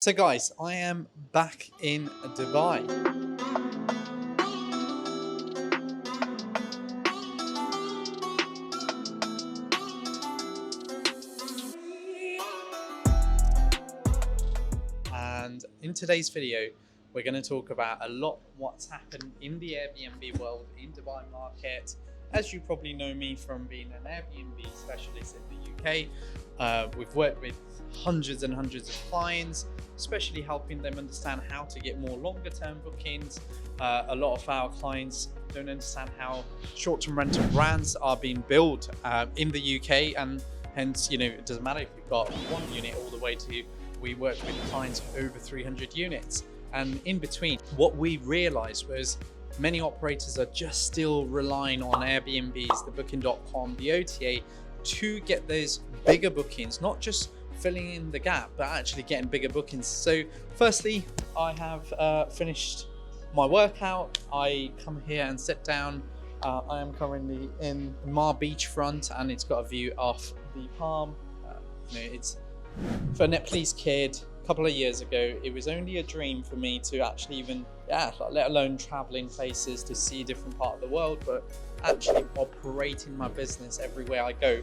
So guys, I am back in Dubai. And in today's video, we're going to talk about a lot what's happened in the Airbnb world, in Dubai market. As you probably know me from being an Airbnb specialist in the UK, we've worked with hundreds and hundreds of clients, especially helping them understand how to get more longer term bookings. A lot of our clients don't understand how short-term rental brands are being built in the UK, and hence, it doesn't matter if you've got one unit all the way to, we work with clients for over 300 units. And in between, what we realized was many operators are just still relying on Airbnbs, the booking.com, the OTA to get those bigger bookings, not just filling in the gap, but actually getting bigger bookings. So firstly, I have finished my workout. I come here and sit down. I am currently in Mar beachfront, and it's got a view off the Palm. It's for a Nepalese kid. A couple of years ago, it was only a dream for me to actually even, let alone traveling places to see a different part of the world, but actually operating my business everywhere I go.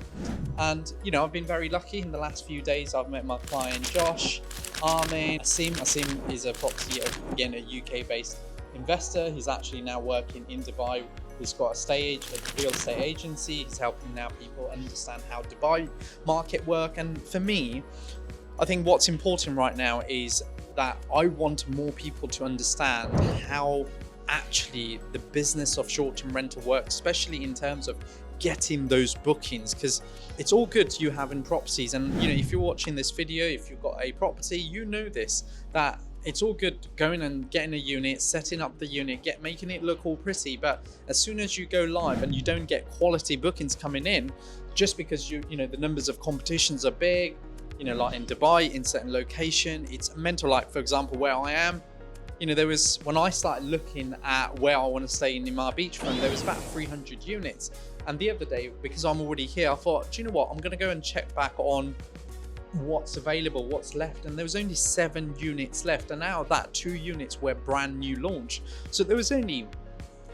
And I've been very lucky in the last few days. I've met my client Josh, Armin, Asim is a property, again, a UK based investor. He's actually now working in Dubai. He's got a real estate agency. He's helping now people understand how Dubai market work. And for me, I think what's important right now is that I want more people to understand how actually the business of short-term rental works, especially in terms of getting those bookings, because it's all good you having properties, and if you're watching this video, if you've got a property, this, that it's all good going and getting a unit, setting up the unit, making it look all pretty, but as soon as you go live and you don't get quality bookings coming in, just because the numbers of competitions are big, like in Dubai, in certain location, it's mental. Like for example, where I am, there was, when I started looking at where I want to stay in Mar beachfront, there was about 300 units. And the other day, because I'm already here, I thought, do you know what? I'm going to go and check back on what's available, what's left. And there was only 7 units left. And out of that, 2 units were brand new launch. So there was only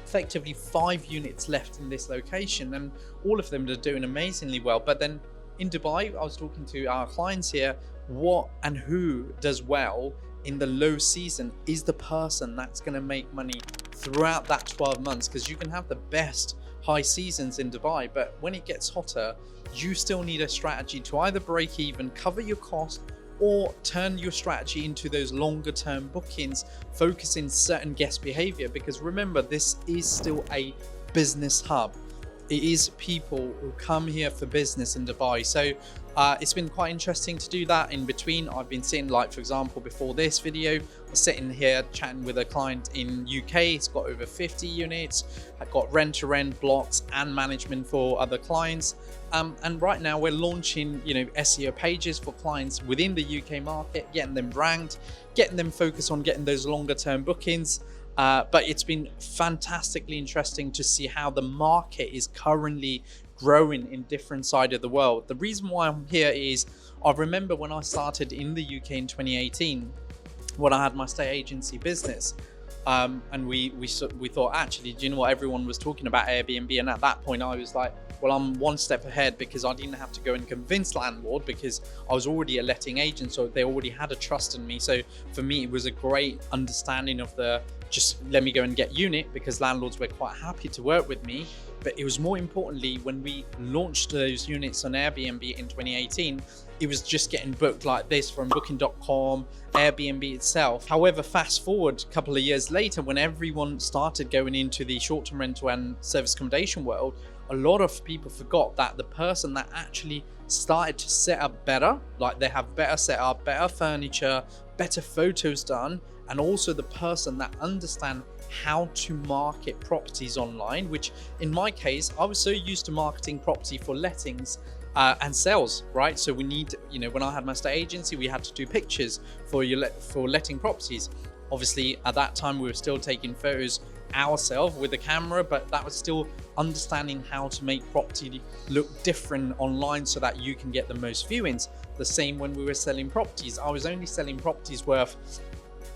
effectively 5 units left in this location. And all of them are doing amazingly well. But then in Dubai, I was talking to our clients here, what and who does well in the low season is the person that's going to make money throughout that 12 months, because you can have the best high seasons in Dubai, but when it gets hotter, you still need a strategy to either break even, cover your cost, or turn your strategy into those longer term bookings, focusing certain guest behavior. Because remember, this is still a business hub. It is people who come here for business in Dubai. So it's been quite interesting to do that. In between, I've been sitting, like for example, before this video, I was sitting here chatting with a client in UK. It's got over 50 units. I've got rent-to-rent blocks and management for other clients. And right now we're launching, SEO pages for clients within the UK market, getting them ranked, getting them focused on getting those longer term bookings. But it's been fantastically interesting to see how the market is currently growing in different sides of the world. The reason why I'm here is I remember when I started in the UK in 2018, when I had my estate agency business, and we thought, actually, do you know what, everyone was talking about Airbnb, and at that point I was like, well, I'm one step ahead, because I didn't have to go and convince landlord, because I was already a letting agent, so they already had a trust in me. So for me, it was a great understanding of just let me go and get unit, because landlords were quite happy to work with me. But it was more importantly, when we launched those units on Airbnb in 2018, it was just getting booked like this from booking.com, Airbnb itself. However, fast forward a couple of years later, when everyone started going into the short-term rental and service accommodation world, a lot of people forgot that the person that actually started to set up better, like they have better setup, better furniture, better photos done, and also the person that understand how to market properties online, which in my case, I was so used to marketing property for lettings and sales, right? So we need, when I had my estate agency, we had to do pictures for letting properties. Obviously, at that time, we were still taking photos ourselves with the camera, but that was still understanding how to make property look different online so that you can get the most viewings. The same when we were selling properties. I was only selling properties worth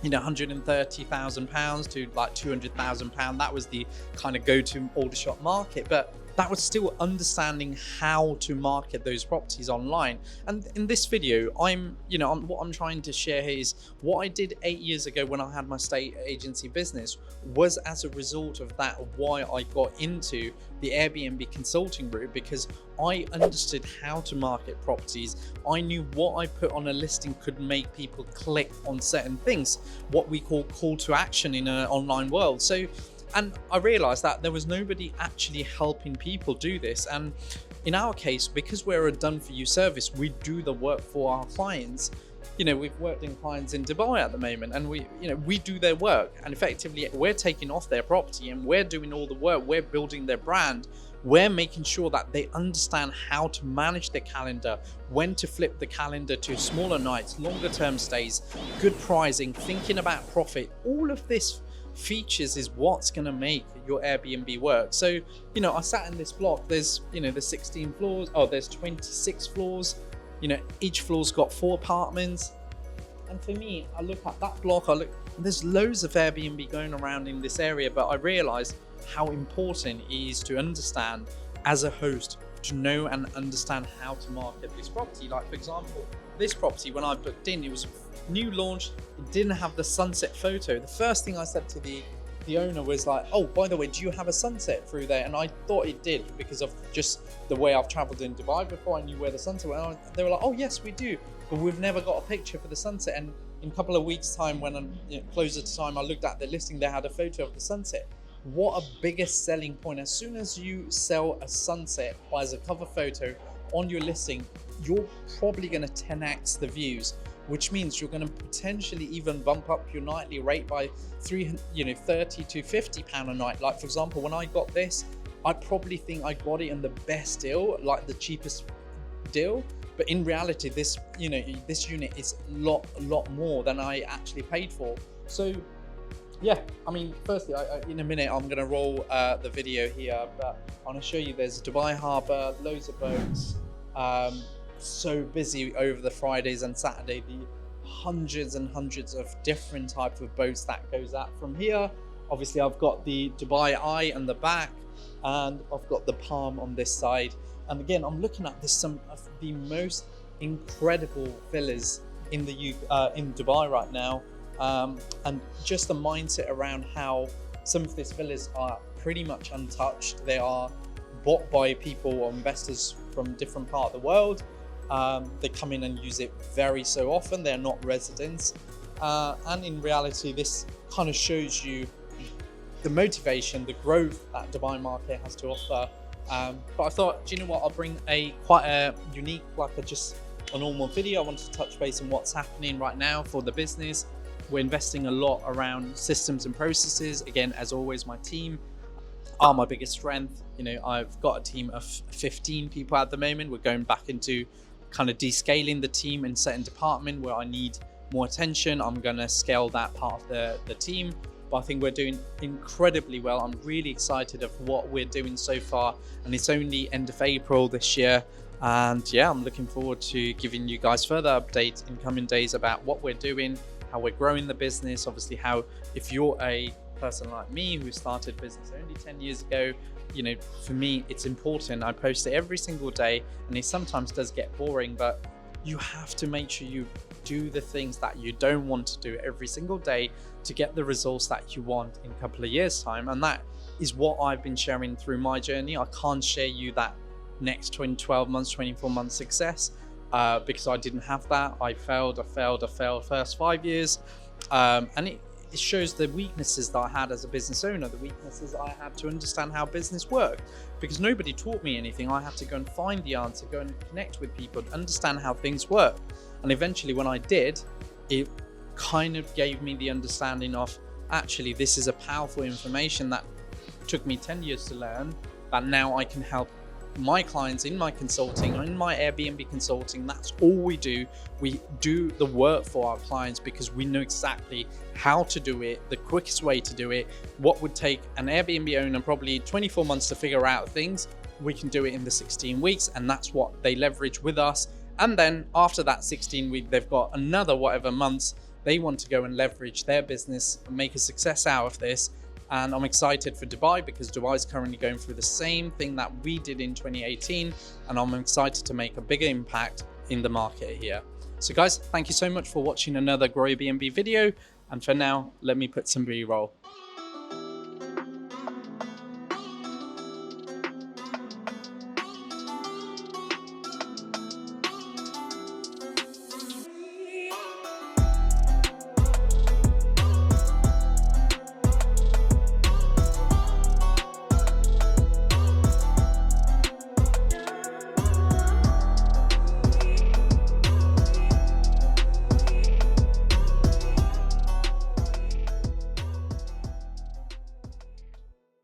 £130,000 to like £200,000. That was the kind of go-to Aldershot market, but that was still understanding how to market those properties online. And in this video, what I'm trying to share here is what I did 8 years ago when I had my estate agency business was as a result of that why I got into the Airbnb consulting route, because I understood how to market properties. I knew what I put on a listing could make people click on certain things, what we call to action in an online world. And I realized that there was nobody actually helping people do this. And in our case, because we're a done for you service, we do the work for our clients. We've worked in clients in Dubai at the moment, and we do their work, and effectively we're taking off their property and we're doing all the work. We're building their brand. We're making sure that they understand how to manage their calendar, when to flip the calendar to smaller nights, longer term stays, good pricing, thinking about profit. All of this features is what's going to make your Airbnb work. So I sat in this block. There's there's 16 floors. There's 26 floors. Each floor's got 4 apartments. And for me, I look at that block, there's loads of Airbnb going around in this area, but I realized how important it is to understand as a host, to know and understand how to market this property. Like, for example, this property, when I booked in, it was new launch. It didn't have the sunset photo. The first thing I said to the owner was like, oh, by the way, do you have a sunset through there? And I thought it did, because of just the way I've traveled in Dubai before. I knew where the sunset was. They were like, oh yes, we do, but we've never got a picture for the sunset. And in a couple of weeks time, when I'm closer to time, I looked at the listing, they had a photo of the sunset. What a biggest selling point. As soon as you sell a sunset as a cover photo on your listing, you're probably going to 10x the views, which means you're going to potentially even bump up your nightly rate by 30 to £50 a night. Like, for example, when I got this, I probably think I got it in the best deal, like the cheapest deal. But in reality, this unit is a lot more than I actually paid for. So yeah, I mean, firstly, in a minute, I'm going to roll the video here, but I want to show you there's Dubai Harbour, loads of boats. So busy over the Fridays and Saturday, the hundreds and hundreds of different types of boats that goes out from here. Obviously, I've got the Dubai Eye on the back, and I've got the Palm on this side. And again, I'm looking at some of the most incredible villas in in Dubai right now. And just the mindset around how some of these villas are pretty much untouched. They are bought by people or investors from different parts of the world. They come in and use it very so often. They're not residents. And in reality, this kind of shows you the motivation, the growth that Dubai market has to offer. But I thought, do you know what? I'll bring quite a unique, just a normal video. I want to touch base on what's happening right now for the business. We're investing a lot around systems and processes. Again, as always, my team are my biggest strength. I've got a team of 15 people at the moment. We're going back into kind of descaling the team in certain department where I need more attention. I'm going to scale that part of the team. But I think we're doing incredibly well. I'm really excited of what we're doing so far. And it's only end of April this year. And yeah, I'm looking forward to giving you guys further updates in coming days about what we're doing, how we're growing the business. Obviously, how if you're a person like me who started business only 10 years ago, for me, it's important. I post it every single day, and it sometimes does get boring, but you have to make sure you do the things that you don't want to do every single day to get the results that you want in a couple of years' time. And that is what I've been sharing through my journey. I can't share you that next 12 months, 24 months success because I didn't have that. I failed first 5 years. And it shows the weaknesses that I had as a business owner, the weaknesses I had to understand how business worked, because nobody taught me anything. I had to go and find the answer, go and connect with people, understand how things work. And eventually when I did, it kind of gave me the understanding of, actually, this is a powerful information that took me 10 years to learn, that now I can help my clients in my consulting, in my Airbnb consulting, that's all we do. We do the work for our clients because we know exactly how to do it, the quickest way to do it. What would take an Airbnb owner probably 24 months to figure out things, we can do it in the 16 weeks, and that's what they leverage with us. And then after that 16 week, they've got another whatever months they want to go and leverage their business and make a success out of this. And I'm excited for Dubai because Dubai is currently going through the same thing that we did in 2018. And I'm excited to make a bigger impact in the market here. So guys, thank you so much for watching another Grow Airbnb video. And for now, let me put some B-roll.